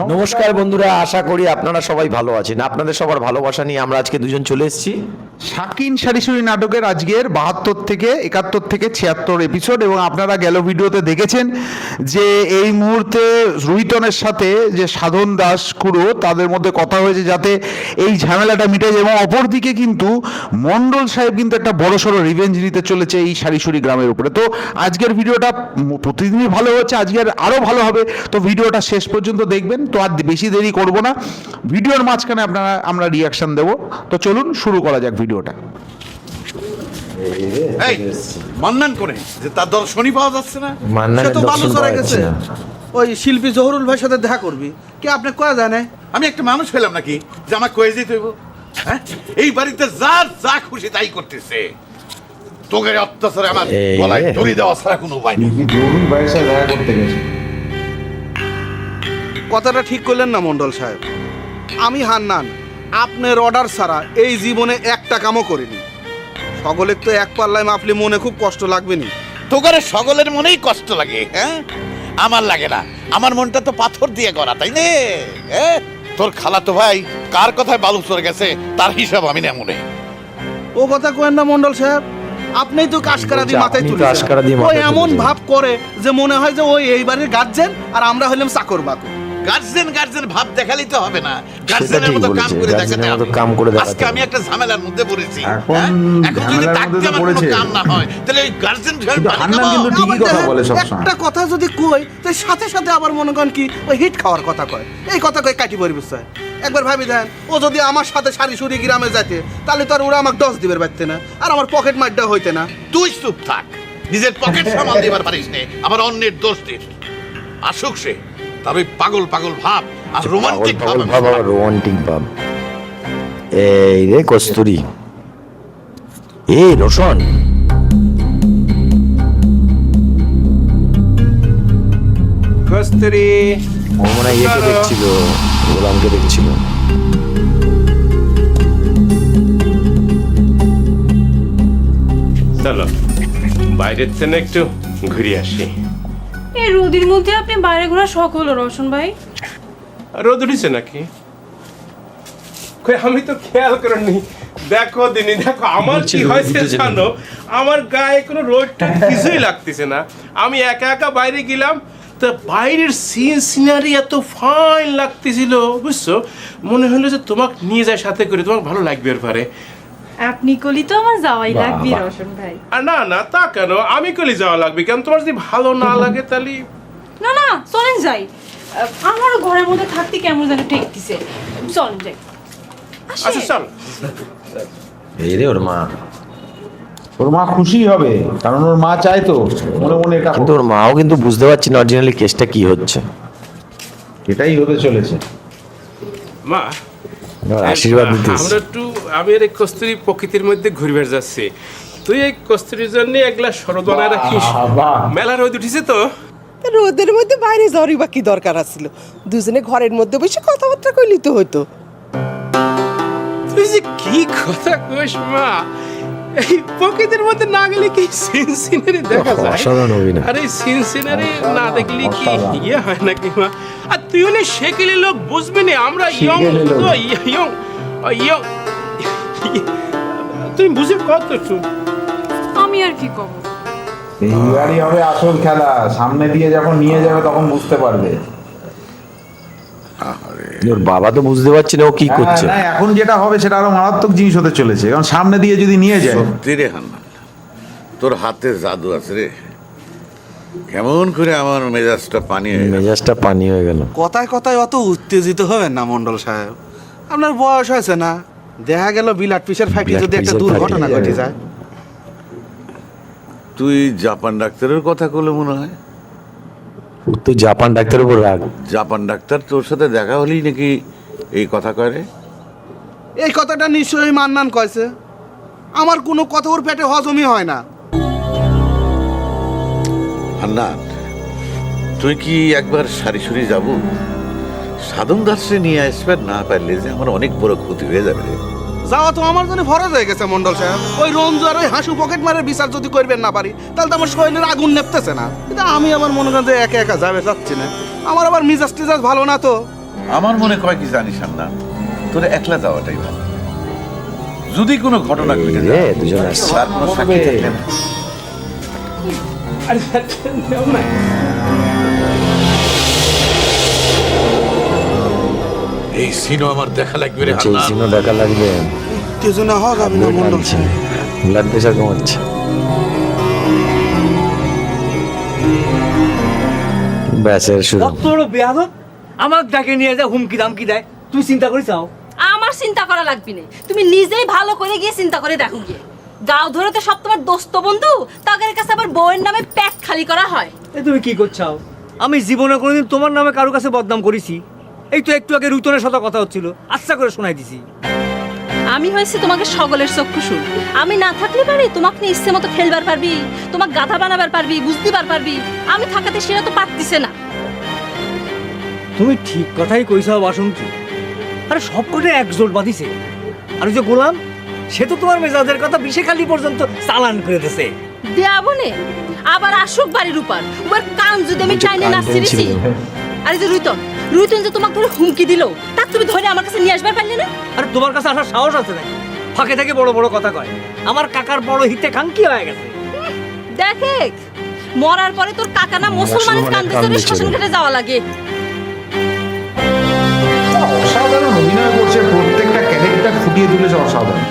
নমস্কার বন্ধুরা, আশা করি আপনারা সবাই ভালো আছেন। আপনাদের সবার ভালোবাসা নিয়ে আমরা আজকে দুজন চলে এসেছি শাকিন শারিশুরি নাটকের আজকের 72 থেকে 71 থেকে 76 এপিসোড। এবং আপনারা গেল ভিডিওতে দেখেছেন যে এই মুহূর্তে রুহিতনের সাথে যে সাধন দাস খুড়ো তাদের মধ্যে কথা হয়েছে যাতে এই ঝামেলাটা মিটে যায়। এবং অপরদিকে কিন্তু মণ্ডল সাহেব কিন্তু একটা বড়সড় রিভেঞ্জ নিতে চলেছে এই শারিশুরি গ্রামের উপরে। তো আজকের ভিডিওটা প্রতিদিনই ভালো হচ্ছে, আজকের আরও ভালো হবে। তো ভিডিওটা শেষ পর্যন্ত দেখবেন। তো আর বেশি দেরি করব না, ভিডিওর মাঝখানে আমরা রিয়াকশন দেব। তো চলুন শুরু করা যাক ভিডিওটা। এই মান্নান করে যে তার দর্শনই পাওয়া যাচ্ছে না। মান্নানের সে তো দর্শন বালু পাওয়া চড়ে যাচ্ছে গেছে। না। ওই শিল্পী জহুরুল ভাইয়ের সাথে দেখা করবি কি আপনি কয়া যায় না? আমি একটা মানুষ হইলাম নাকি যে আমার কয়ে যেতে হইব? হ্যাঁ, এই বাড়িতে যার যা খুশি তাই করতেছে। তোকে অত্যাচারে আমার এই গলায় রে। দড়ি দেওয়া ছাড়া কোনো উপায় নেই। কথাটা ঠিক করলেন না মন্ডল সাহেব। আমি হান্নান, আপনার অর্ডার ছাড়া এই জীবনে একটা কামও করিনি। সকলের তো এক পাল্লায় মাপলে মনে খুব কষ্ট লাগবে নি। তোকে সকলের মনেই কষ্ট লাগে, হ্যাঁ? আমার লাগে না। আমার মনটা তো পাথর দিয়ে করা, তাই না? তোর খালাতো ভাই কার কথায় বালু চড়ে গেছে তার হিসাব আমি না মনে। ও কথা কেন না মন্ডল সাহেব, আপনিই তো কাশকারা দিয়ে মাথায় আপনি তো তুলেছেন। কাশকারা দিয়ে ও মাথায় এমন তুলেছেন। ভাব করে যে মনে হয় যে ওই এই বাড়ির গার্জেন আর আমরা হইলাম চাকর বাকর। গার্জেন ভাব দেখালেই তো হবে না। সেটা গার্জেনের ঠিক মতো কাম বলেছে, করে গার্জেনের দেখাতে মতো হবে। কাম করে দেখাতে আজকে আমি হবে। একটা ঝামেলার মধ্যে পড়েছি। এখন হ্যাঁ? এখন যদি ঝামেলার তাকতে মধ্যে তো আমার কোনো পড়েছে। কাম না হয় তাহলে ওই গার্জেন কিন্তু হান্নান কিন্তু ঠিকই আবার কথা দেখেন, বলে সবসময়। একটা কথা যদি কই তো সাথে সাথে আবার মনে করেন কি ওই হিট খাওয়ার কথা কয়। এই কথা কই কাটি পরিবেশ চায়। একবার ভাবি দেন, ও যদি আমার সাথে সারি গ্রামে যেতে তাহলে তো আর ওরা আমাকে 10 দিবের পারতে না, আর আমার পকেট মারটা হইতে না। তুই চুপ থাক। নিজের পকেট সামাল দিবার পারিস নে, আবার অন্যের দোষ দিস। আসুক সে, তবে পাগল ভাব আর রোমান্টিক ভাব আমি বাবা, রোমান্টিক ভাব। এই রে কস্তুরী, এই রোশন, কস্তুরী ও মনে হয় একে দেখছিল, গোলামকে দেখছিল। চলো বাইরের থেকে একটু ঘুরে আসি। এই রোদের মধ্যে আপনি বাইরে ঘোরার শখ হলো রোশন ভাই? রোদ উঠেছে নাকি? কই আমি তো খেয়াল করিনি। দেখো দিনি, দেখো আমার কি রোদ হয়েছে উঠেছে নাকি? জানো? আমার গায়ে কোনো রোদটা কিছুই লাগতেছে না। আমি একা বাইরে গেলাম, তো বাইরের সিনারি এত ফাইন লাগতেছিল, বুঝছো? মনে হলো যে তোমাকে নিয়ে যায় সাথে করে, তোমাকে ভালো লাগবে এর পরে। আপনি কলি তো আমার যাওয়াই বাহ, লাগবে বাহ। রোশন ভাই। আর না তা কেন, আমি কলি যাওয়া লাগবে কেন? তোমার যদি ভালো না লাগে তাহলে না চলেন যাই। আমারও ঘরের মধ্যে থাকতে কেমন যেন ঠেকতেছে। চলেন যাই। আচ্ছা আসেন। চল। এই রে ওর মা, ওর মা খুশি হবে, কারণ ওর মা চায় তো মনে মনে এটা কিন্তু ওর মাও কিন্তু বুঝতে পারছি না অরিজিনালি কেসটা কি হচ্ছে। এটাই হতে চলেছে। মা, ওর আশীর্বাদ দিতে আমরা একটু আমি আর এই কস্তুরী প্রকৃতির মধ্যে ঘুরবে যাচ্ছি। তুই এই কস্তুরীর জন্য এক গ্লাস শরৎ বানায় রাখিস। বাহ। মেলা রোদ উঠেছে তো। রোদের মধ্যে বাইরে যাওয়ারই বা কি দরকার আছিল? দুজনে ঘরের মধ্যে বসে কথাবার্তা কইলি তো হইতো। তুই যে কি কথা কইস মা, এই প্রকৃতির মধ্যে না গেলে কি সিনারি দেখা যায়? অসাধারণ অভিনয়। আরে সিনারি না দেখলে কি অসাধারণ। ইয়ে হয় নাকি মা? আর তুই হলে সেকেলে লোক বুঝবি না, আমরা ইয়ং সেকেলে লোক। তো ইয়ং তুই বুঝে কত একটু। আমি আর কি কব? এইবারই হবে আসল খেলা, সামনে দিয়ে যখন নিয়ে যাবে তখন বুঝতে পারবে। ওর বাবা তো বুঝতে পারছি না ও কি করছে। না, এখন যেটা হবে সেটা আরো মারাত্মক জিনিস হতে চলেছে, কারণ সামনে দিয়ে যদি নিয়ে যায়। সত্যি রে হান্নান, তোর হাতে জাদু আছে রে। কেমন করে আমার মেজাজটা পানি হয়ে গেল। মেজাজটা পানি হয়ে গেল। কথায় কথায় অত উত্তেজিত হবেন না মন্ডল সাহেব। আপনার বয়স হয়েছে না, দেখা গেল বিলাট পিসের ফ্যাক্টরি বিলাট যদি একটা পিসের দুর্ঘটনা ফ্যাক্টরি, ঘটে যায়। তুই জাপান ডাক্তারের কথা বলে মনে হয়। ও তো জাপান ডাক্তারের উপর রাগ। জাপান ডাক্তার তোর সাথে দেখা হলেই নাকি এই কথা কয় রে? এই কথাটা নিশ্চয়ই মান্নান কয়েছে। আমার কোনো কথা ওর পেটে হজমই হয় না। হান্নান, তুই কি একবার সারি যাব? সাধন দাসে নিয়ে আসবে না পারলে যে আমার অনেক বড় ক্ষতি হয়ে যাবে রে। যাওয়া তো আমার জন্য ফরজ হয়ে গেছে মন্ডল সাহেব। ওই রঞ্জু আর ওই হাসু পকেট মারের বিচার যদি করবেন না পারি তাহলে তো আমার শরীরের আগুন নেপতেছে না। কিন্তু আমি আমার মনে করেন যে একা যাবে যাচ্ছি না। আমার আবার মিজাজ টিজাজ ভালো না তো, আমার মনে কয় কি জানিস না, তোর একলা যাওয়াটাই ভালো। যদি কোনো ঘটনা ঘটে রে যায়, দুজন আসছে তার কোনো সাক্ষী থাকলে না। এই সিনো আমার দেখা লাগবে রে হান্নান। চিহ্ন দেখা লাগবে। উত্তেজনা হোক আমি না মন্ডল সাহেব। ব্লাড প্রেশার কমাচ্ছে। ব্যাসের শুরু। কত বড় বেয়াদব, আমার ডাকে নিয়ে যা হুমকি দামকি দেয়, তুই চিন্তা করিস? আমার চিন্তা করা লাগবে না, তুমি নিজেই ভালো করে গিয়ে চিন্তা করে দেখো গিয়ে। গাঁও ধরে তো সব তোমার দোস্ত বন্ধু, তাদের কাছে আবার বউয়ের নামে প্যাক খালি করা হয়। তুমি কি করছাও? আমি জীবনে কোনোদিন তোমার নামে কারো কাছে বদনাম করেছি? এই তো একটু আগে রুতনের সাথে কথা হচ্ছিল, আচ্ছা করে শোনাই দিছি। আমি হয়েছি তোমাকে সকলের চক্ষুশুল। আমি না থাকলে পারি তোমাকে নিয়ে ইচ্ছে মতো খেলবার পারবি, তোমাকে গাধা বানাবার পারবি, বুঝতেবার পারবি। আমি থাকাতে সেটা তো পারতিছে না। তুমি ঠিক কথাই কইছাও বাসন্তী। আরে সব কটা একজোট বাঁধিছে। আর ওই যে গোলাম, সে তো তোমার মেজাজের কথা বিশেখালি পর্যন্ত চালান করে দিছে। দেয়াবনে আবার আসুক বাড়ির উপর, ওর কান যদি আমি চাইনে না ছিড়েছি। আরে যে রুইতন, রুইতন যে তোমাকে ধরে হুমকি দিল, তা তুমি ধরে আমার কাছে নিয়ে আসবার পারলে না? আরে তোমার কাছে আসার সাহস আছে নাকি? ফাঁকে থেকে বড় বড় কথা কয়। আমার কাকার বড় হিতে খাঙ্কি হয়ে গেছে। দেখে মরার পরে তোর কাকা না মুসলমানের কান ধরে শ্মশান ঘাটে যাওয়া লাগে। অসাধারণ অভিনয় করছে, প্রত্যেকটা ক্যারেক্টার ফুটিয়ে তুলেছে অসাধারণ।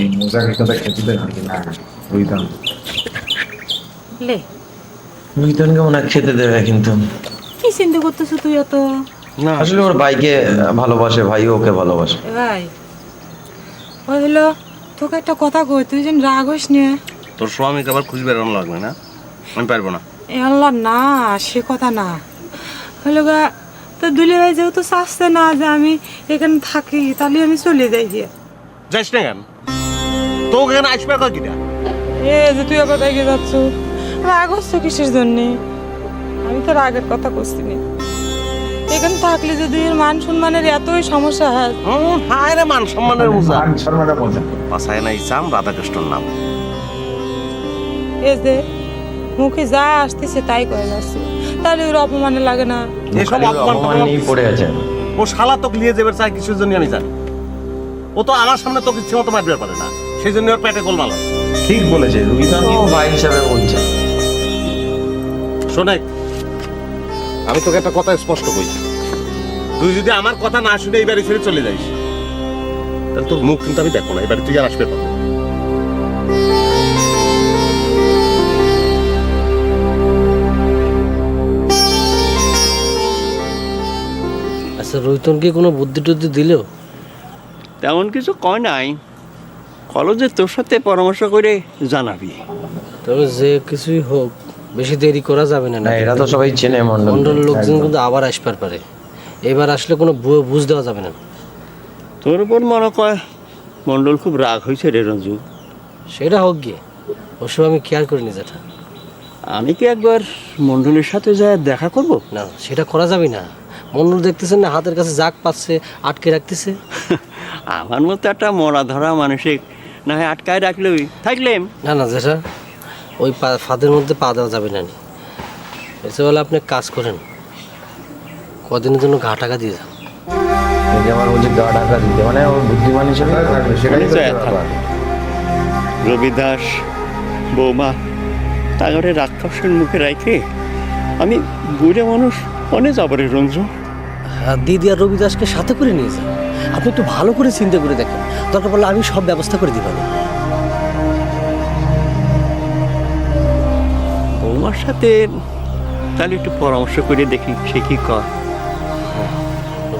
এই মোজাকের কথা খেতে দেয় নাকি না রুইতন? লে রুইতনকে মনে হয় খেতে দেবে, কিন্তু কি চিন্তা করতেছ তুই এত? আসলে ওর ভাইকে ভালোবাসে, ভাই ওকে ভালোবাসে। ভাই ওই হলো তোকে একটা কথা কই, তুই যেন রাগ হইস নিয়ে। তোর স্বামীকে আবার খুঁজে বেরোনো লাগবে না, আমি পারবো না। এ আল্লাহ না, সে কথা না হলো গা। তো দুলে ভাই যেহেতু চাচ্ছে না যে আমি এখানে থাকি, তাহলে আমি চলে যাই গিয়ে। যাইস না কেন? তোকে এখানে আসবে কিনা? এ যে তুই আবার রেগে যাচ্ছ, রাগ হচ্ছ কিসের জন্যে? আমি তো রাগের কথা করছি না। এখানে থাকলে যদি এর মান সম্মানের এতই সমস্যা হয়। হায় রে, মান সম্মানের মজা শর্মাটা মজা। বাসায় না ইসাম রাধাকৃষ্ণর নাম। এ যে মুখে যা আসতেছে তাই করে যাচ্ছে, তাহলে ওর অপমানে লাগে না? এসব অপমান নিয়ে পড়ে আছে। ও শালা তোকে নিয়ে যাবে চাই কিছুর জন্য আমি জানি। ও তো আমার সামনে তোকে ইচ্ছে মতো মারবে পারে না, সেই জন্য ওর পেটে গোলমাল আছে। ঠিক বলেছে, রুইতন কিন্তু ভাই হিসাবে বলছে। শোনাই, আমি তোকে একটা কথা স্পষ্ট কইছি, তুই যদি আমার কথা না শুনে এই বাড়ি ছেড়ে চলে যাইস, তাহলে তোর মুখ কিন্তু আমি দেখবো না, এবারে তুই আর আসবে পাবো। আচ্ছা, রুইতন কি কোনো বুদ্ধি টুদ্ধি দিল? তেমন কিছু কয় নাই, কলেজে তোর সাথে পরামর্শ করে জানাবি। তবে যে কিছুই হোক, বেশি দেরি করা যাবে না। না, এরা তো সবাই চেনে মন্ডল। মন্ডলের লোকজন কিন্তু আবার আসবার পারে। এবার আসলে কোনো বুঝ দেওয়া যাবে না। তোর উপর মনে কয় মন্ডল খুব রাগ হয়েছে রে রঞ্জু। সেটা হোক গিয়ে, ওসব আমি কেয়ার করিনি যেটা। আমি কি একবার মন্ডলের সাথে যা দেখা করব? না, সেটা করা যাবে না। মন্ডল দেখতেছেন না, হাতের কাছে জাগ পাচ্ছে, আটকে রাখতেছে। আমার মতো একটা মরা ধরা মানসিক না হয় আটকায় রাখলেই থাকলেম। না না যেটা, ওই ফাঁদের মধ্যে পা দেওয়া যাবে না। এসে বলে আপনি কাজ করেন, কদিনের জন্য গা টাকা দিয়ে যান। আমার বলছে গা ঢাকা দিতে, মানে ওর বুদ্ধিমান হিসেবে থাকবে, সেটাই তো ব্যাপার। রবি দাস, বৌমা, তাগরে রাক্ষসের মুখে রাখে আমি বুড়ে মানুষ অনেক যাবরে রঞ্জু। দিদি আর রবি দাসকে সাথে করে নিয়ে যান। আপনি একটু ভালো করে চিন্তা করে দেখেন, দরকার পড়লে আমি সব ব্যবস্থা করে দিব। বৌমার সাথে তাহলে একটু পরামর্শ করে দেখি সে কি কয়।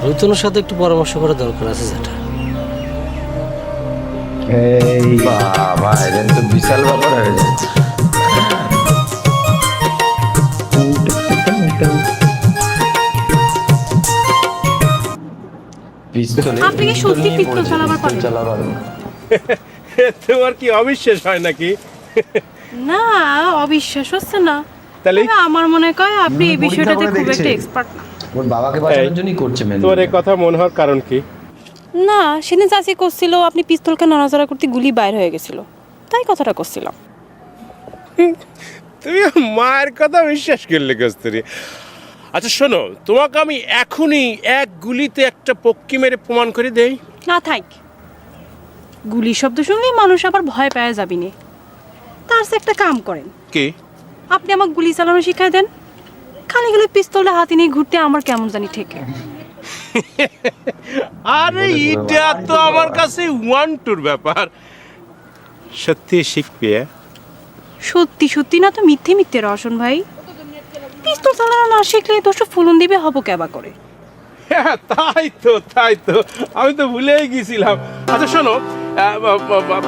রুইতনের সাথে একটু পরামর্শ করা দরকার আছে যেটা। এই বাবা, এটা তো বিশাল ব্যাপার হয়ে যাচ্ছে। আপনি কি সত্যি পিস্তল চালাবার পারেন? তোমার কি অবিশ্বাস হয় নাকি? না, অবিশ্বাস হচ্ছে না। তাহলে তবে আমার মনে হয় আপনি এই বিষয়টাতে খুব একটা এক্সপার্ট না। ওর বাবাকে বাঁচানোর জন্যই করছে মেন। তোর এই কথা মনে হওয়ার কারণ কি? না, সেদিন চাচি করছিল আপনি পিস্তলকে নড়াচড়া করতে গুলি বাইর হয়ে গেছিল, তাই কথাটা করছিলাম। তুমি মায়ের কথা বিশ্বাস করলে কস্তুরি। আচ্ছা শোনো, তোমাকে আমি এখনই এক গুলিতে একটা পক্ষী মেরে প্রমাণ করে দেই। না থাক, গুলি শব্দ শুনলেই মানুষ আবার ভয় পেয়ে যাবি নে। তার চেয়ে একটা কাম করেন, কি? আপনি আমাকে গুলি চালানো শিখাই দেন। খালি গেলে পিস্তলটা হাতে নিয়ে ঘুরতে আমার কেমন জানি ঠেকে। আরে এটা তো আমার কাছে ওয়ান টুর ব্যাপার। সত্যি শিখবে? সত্যি সত্যি না তো মিথ্যে মিথ্যে রওশন ভাই। পিস্তল চালানো না শিখলে দোষ ফুলন দিবে হব কেবা করে। হ্যাঁ, তাই তো আমি তো ভুলেই গেছিলাম। আচ্ছা শোনো,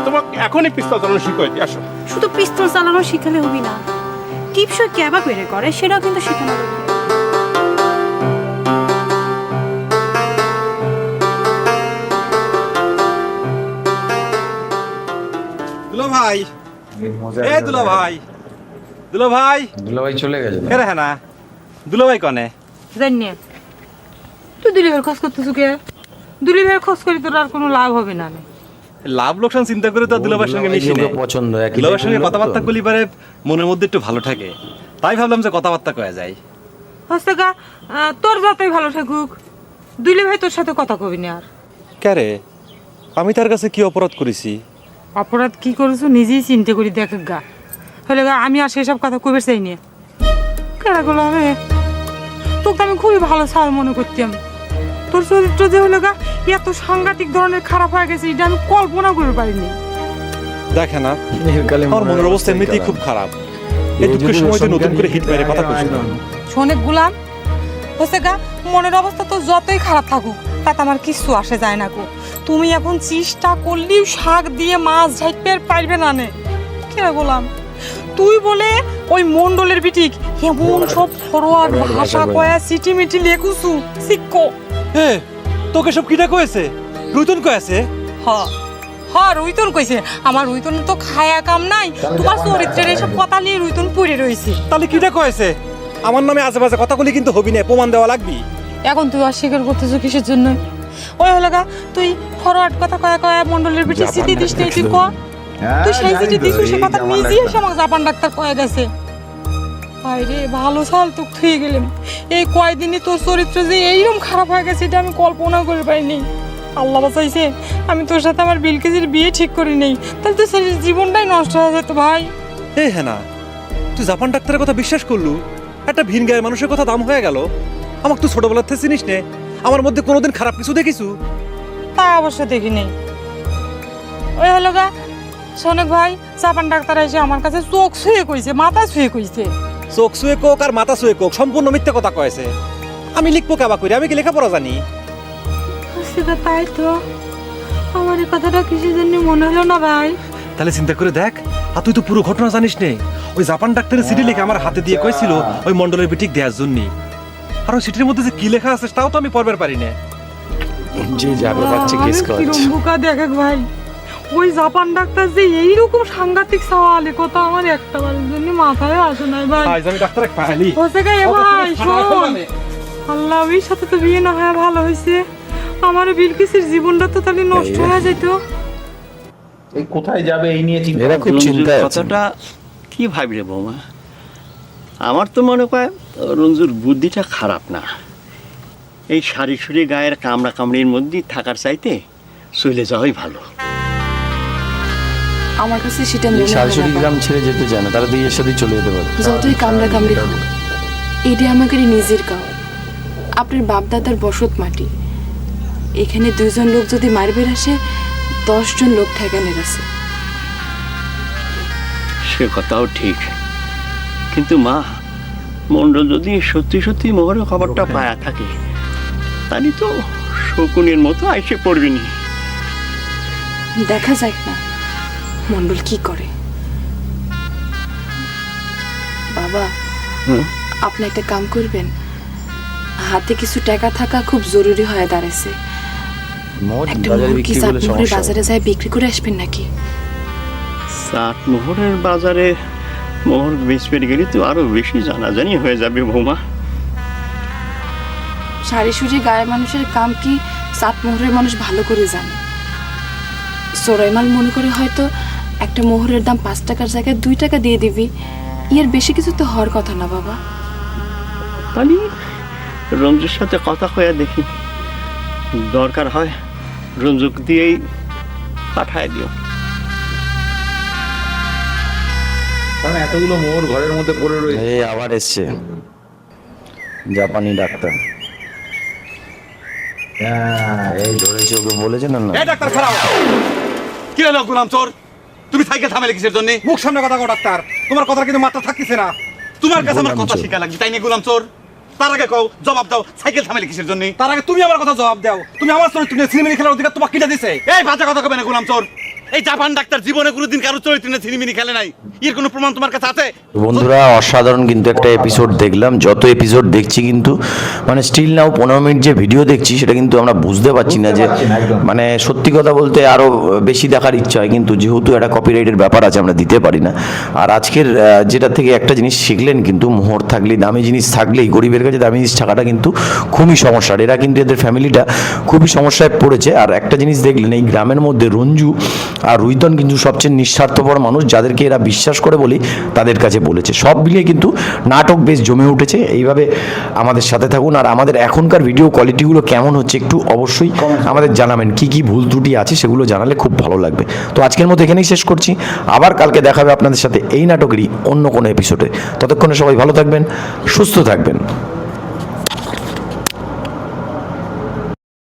তোমাকে এখনই পিস্তল চালানো শিখাই দিই, আসো। শুধু পিস্তল চালানো শিখালে হবি না, টিপসই কেবা করে করে সেটাও কিন্তু শেখানো লাগবে। দুলা ভাই, এ দুলা ভাই, দুলা ভাই, দুলাভাই চলে গেছে। এরে হ্যাঁ না, দুলা ভাই কনে? জানি তুই দুলিভাইয়ের খোঁজ করতেছু কে? দুলিভাইয়ের খোঁজ করি তোর আর কোনো লাভ হবে না। লাভ লোকসান চিন্তা করে তো দুলা ভাইয়ের সঙ্গে মিশি না। পছন্দ একই দুলা ভাইয়ের সঙ্গে কথাবার্তা কলি পারে মনের মধ্যে একটু ভালো থাকে, তাই ভাবলাম যে কথাবার্তা কয়া যায়। হচ্ছে গা তোর যতই ভালো থাকুক, দুলিভাই তোর সাথে কথা কবি না। আর ক্যারে, আমি তার কাছে কি অপরাধ করেছি? অপরাধ কি করেছো নিজেই চিন্তা করি দেখ গা। হলে গা আমি আর সেসব কথা কবে চাই নি। কেরা গেলো আমি তোকে আমি খুবই ভালো সাল মনে করতাম। তোর চরিত্র যে হলো গা এত সাংঘাতিক ধরনের খারাপ হয়ে গেছে এটা আমি কল্পনা করে পারিনি। দেখে না, আমার মনের অবস্থা এমনিতেই খুব খারাপ। এই দুঃখের সময়তে নতুন করে হিট মেরে কথা কইছি। শোনে গুলাম, হচ্ছে গা মনের অবস্থা তো যতই খারাপ থাকুক তাতে আমার কিছু আসে যায় না গো। তুমি এখন চেষ্টা করলেও শাক দিয়ে মাছ ঝাইপের পারবে না নে। কেরা গোলাম, তুই বলে ওই মন্ডলের বিটিক এমন সব ফরওয়ার্ড ভাষা কয়া সিটি মিটি লেখুসু শিক্ষো। এ তোকে সব কিটা কয়েছে? রুতন কয়েছে? রুইতন কইছে। আমার রুইতনের তো খায়া কাম নাই, তোমার চরিত্রের এইসব কথা নিয়ে রুইতন পড়ে রয়েছে। তাহলে কিটা কয়েছে? আমার নামে আশেপাশে কথা বলি কিন্তু হবি না, প্রমাণ দেওয়া লাগবি। এখন তুই অস্বীকার করতেছ কিসের জন্য? ওই হলো গা তুই ফরওয়ার্ড কথা কয়া কয়া মন্ডলের বিটি সিটি দিস নেই তুই কয়া। তুই সেই সিটি দিছু সে কথা নিজে এসে আমাকে জাপান ডাক্তার কয়া গেছে। আরে ভালো সাল তো থুয়ে গেলাম। এই কয়দিনই তোর চরিত্র যে এইরকম খারাপ হয়ে গেছে এটা আমি কল্পনা করে পাইনি। আল্লাহ বাঁচাইছে আমি তোর সাথে আমার বিলকিসের বিয়ে ঠিক করি নেই, তাহলে তো সেই জীবনটাই নষ্ট হয়ে যেত ভাই। এই হ্যাঁ না, তুই জাপান ডাক্তারের কথা বিশ্বাস করলু? একটা ভিন গায়ের মানুষের কথা দাম হয়ে গেল। আমাকে তুই ছোটবেলার থেকে চিনিস নে, আমার মধ্যে কোনোদিন খারাপ কিছু দেখিছু? তা অবশ্য দেখি নেই। ওই হলো গা শোনেক ভাই, জাপান ডাক্তার এসে আমার কাছে চোখ ছুঁয়ে কইছে, মাথা ছুঁয়ে কইছে। চোখ ছুঁয়ে কোক আর মাথা ছুঁয়ে কোক সম্পূর্ণ মিথ্যে কথা কয়েছে। আমি লিখবো কাবা করি, আমি কি লেখাপড়া জানি? তাই তো আমার এই কথাটা কিসের জন্য মনে হলো না ভাই। তাহলে চিন্তা করে দেখ, আর তুই তো পুরো ঘটনা জানিস নে। ওই জাপান ডাক্তারের চিঠি লিখে আমার হাতে দিয়ে কইছিল ওই মন্ডলের বিটিক দেওয়ার জন্য। আর ওই চিঠির মধ্যে যে কি লেখা আছে তাও তো আমি পড়বার পারি না। যে যাবে বাচ্চা কেস করছে কিরম বোকা দেখ ভাই, ওই জাপান ডাক্তার যে এইরকম সাংঘাতিক সওয়ালে কথা আমার একটা বারের জন্য মাথায় আসে নাই ভাই। আজ আমি ডাক্তারে পাইলি হচ্ছে গা এ ভাই শোন, আল্লাহ ওই সাথে তো বিয়ে না হয় ভালো হয়েছে। আমার বিলকিসের জীবনটা তো তাহলে নষ্ট হয়ে যেত। এই কোথায় যাবে এই নিয়ে চিন্তা। এরা খুব চিন্তায় আছে। কথাটা কি ভাবি রে বৌমা? আমার তো মনে হয় রঞ্জুর বুদ্ধিটা খারাপ না। এই সারি সুরি গায়ের কামড়া কামড়ির মধ্যেই থাকার চাইতে চলে যাওয়াই ভালো। আমার কাছে সেটা মনে হয় শাশুড়ি গ্রাম ছেড়ে যেতে চায় না, তারা তো এর সাথে চলে যেতে পারে। যতই কামড়া কামড়ি হোক এটি আমাদের নিজের গাঁও, আপনার বাপ দাদার বসত মাটি। এখানে দুইজন লোক যদি মারবের আসে 10 জন লোক ঠেকানের আছে। সে কথাও ঠিক, কিন্তু মা মন্ডল যদি সত্যি সত্যি মোহরের খবরটা পায়া থাকে তাহলে তো শকুনের মতো আইসে পড়বিনি। দেখা যাক না মন্ডল কি করে। বাবা আপনি একটা কাম করবেন, হাতে কিছু টাকা থাকা খুব জরুরি হয়ে দাঁড়াইছে। একটা মোহর কি চাটমোহরের বাজারে যায় বিক্রি করে আসবেন নাকি? চাটমোহরের বাজারে মোহর বেচপেট গেলে তো আরো বেশি জানাজানি হয়ে যাবে বৌমা। সারি সুরি গায়ের মানুষের কাম কি চাটমোহরের মানুষ ভালো করে জানে। সোরাইমাল মনে করে হয়তো একটা মোহরের দাম 5 টাকার জায়গায় 2 টাকা দিয়ে দিবি, এর বেশি কিছু তো হওয়ার কথা না বাবা। তাহলে রঞ্জুর সাথে কথা কয়ে দেখি, দরকার হয় রঞ্জুক দিয়েই পাঠায় দিও। কারণ এতগুলো মোর ঘরের মধ্যে পড়ে রয়েছে। এই আবার এসছে জাপানি ডাক্তার। এই ধরেছে, ওকে বলেছেন না? এই ডাক্তার খারাপ কি হলো গোলাম চোর? তুমি সাইকেল থামালে কিসের জন্য? মুখ সামনে কথা কও ডাক্তার, তোমার কথা কিন্তু মাথা থাকতেছে না। তোমার কাছে আমার কথা শিখা লাগবে তাই না গোলাম চোর? তার আগে কও, জবাব দাও, সাইকেল থামালে কিসের জন্য? তার আগে তুমি আমার কথা জবাব দাও। তুমি আমার চরিত্র নিয়ে সিনেমিনি খেলার অধিকার তোমাকে কিটা দিছে? এই বাজে কথা কবে না গোলাম চোর। এই জাপান ডাক্তার জীবনে কোনোদিন কারো চরিত্র নিয়ে সিনেমিনি খেলে নাই। এর কোনো প্রমাণ তোমার কাছে আছে? বন্ধুরা, অসাধারণ কিন্তু একটা এপিসোড দেখলাম। যত এপিসোড দেখছি কিন্তু মানে স্টিল নাও 15 মিনিট যে ভিডিও দেখছি সেটা কিন্তু আমরা বুঝতে পারছি না যে মানে সত্যি কথা বলতে আরও বেশি দেখার ইচ্ছা হয়, কিন্তু যেহেতু একটা কপিরাইটের ব্যাপার আছে আমরা দিতে পারি না। আর আজকের যেটা থেকে একটা জিনিস শিখলেন কিন্তু, মোহর থাকলেই, দামি জিনিস থাকলেই, গরিবের কাছে দামি জিনিস থাকাটা কিন্তু খুবই সমস্যার। এরা কিন্তু এদের ফ্যামিলিটা খুবই সমস্যায় পড়েছে। আর একটা জিনিস দেখলেন, এই গ্রামের মধ্যে রঞ্জু আর রুইতন কিন্তু সবচেয়ে নিঃস্বার্থপর মানুষ, যাদেরকে এরা বিশ্বাস করে বলি তাদের কাছে বলেছে। সব মিলিয়ে কিন্তু নাটক বেশ জমে উঠেছে। এইভাবে আমাদের সাথে থাকুন। আর আমাদের এখনকার ভিডিও কোয়ালিটিগুলো কেমন হচ্ছে একটু অবশ্যই আমাদের জানাবেন। কি কি ভুল ত্রুটি আছে সেগুলো জানালে খুব ভালো লাগবে। তো আজকের মতো এখানেই শেষ করছি। আবার কালকে দেখা হবে আপনাদের সাথে এই নাটকেরই অন্য কোনো এপিসোডে। ততক্ষণে সবাই ভালো থাকবেন, সুস্থ থাকবেন।